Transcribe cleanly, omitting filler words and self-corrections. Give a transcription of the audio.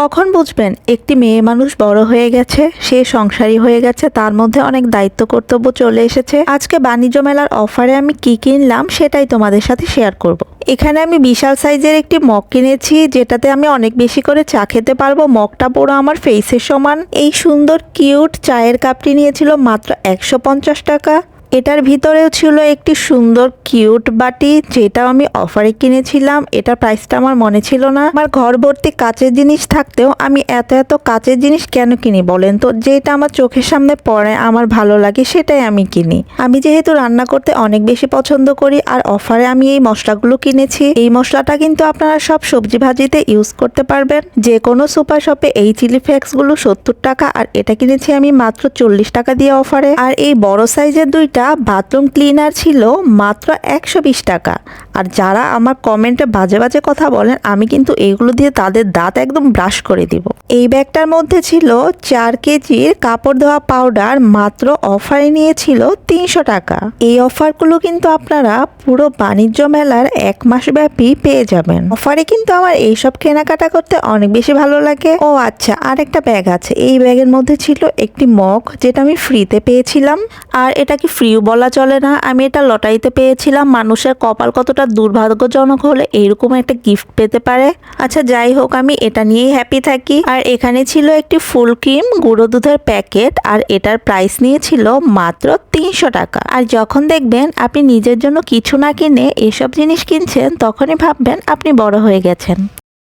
কখন বুঝবেন একটি মেয়ে মানুষ বড় হয়ে গেছে, সে সংসারী হয়ে গেছে, তার মধ্যে অনেক দায়িত্ব কর্তব্য চলে এসেছে। আজকে বাণিজ্য মেলার অফারে আমি কি কিনলাম সেটাই তোমাদের সাথে শেয়ার করব। এখানে আমি বিশাল সাইজের একটি মগ কিনেছি, যেটাতে আমি অনেক বেশি করে চা খেতে পারবো। মগটা পুরো আমার ফেসের সমান। এই সুন্দর কিউট চায়ের কাপটি নিয়েছিল মাত্র 150 টাকা। এটার ভিতরেও ছিল একটি সুন্দর কিউট বাটি, যেটা আমি অফারে কিনেছিলাম। এটার প্রাইসটা আমার মনে ছিল না। আমার ঘর ভর্তি কাচের জিনিস থাকতেও আমি এত এত কাচের জিনিস কেন কিনি বলেন তো? যেটা আমার চোখের সামনে পড়ে, আমার ভালো লাগে, সেটাই আমি কিনি। আমি যেহেতু রান্না করতে অনেক বেশি পছন্দ করি, আর অফারে আমি এই মশলাগুলো কিনেছি। এই মশলাটা কিন্তু আপনারা সব সবজি ভাজিতে ইউজ করতে পারবেন। যে কোনো সুপার শপে এই চিলি ফ্লেক্স গুলো 70 টাকা, আর এটা কিনেছি আমি মাত্র 40 টাকা দিয়ে অফারে। আর এই বড় সাইজের দুইটা বাথরুম ক্লিনার ছিল মাত্র 120 টাকা। আর যারা আমার কমেন্টে বাজে বাজে কথা বলেন, আমি কিন্তু এগুলো দিয়ে তাদের দাঁত একদম ব্রাশ করে দিব। এই ব্যাগটার মধ্যে ছিল 4 কেজির কাপড় ধোয়া পাউডার, মাত্র অফারে নিয়েছিল 300 টাকা। এই অফারগুলো কিন্তু আপনারা পুরো বাণিজ্য মেলার 1 মাস ব্যাপী পেয়ে যাবেন। অফারে কিন্তু আমার এইসব কেনাকাটা করতে অনেক বেশি ভালো লাগে। ও আচ্ছা, আর একটা ব্যাগ আছে। এই ব্যাগের মধ্যে ছিল একটি মগ, যেটা আমি ফ্রিতে পেয়েছিলাম। আর এটা কি ফ্রিও বলা চলে না, আমি এটা লটারিতে পেয়েছিলাম। মানুষের কপাল কতটা দুর্ভাগ্যজনক হলে এইরকম একটা গিফট পেতে পারে। আচ্ছা যাই হোক, আমি এটা নিয়েই হ্যাপি থাকি। আর এখানে ছিল একটি ফুল ক্রিম গুঁড়ো দুধের প্যাকেট, আর এটার প্রাইস নিয়েছিল মাত্র 300 টাকা। আর যখন দেখবেন আপনি নিজের জন্য কিছু না কিনে এসব জিনিস কিনছেন, তখনই ভাববেন আপনি বড় হয়ে গেছেন।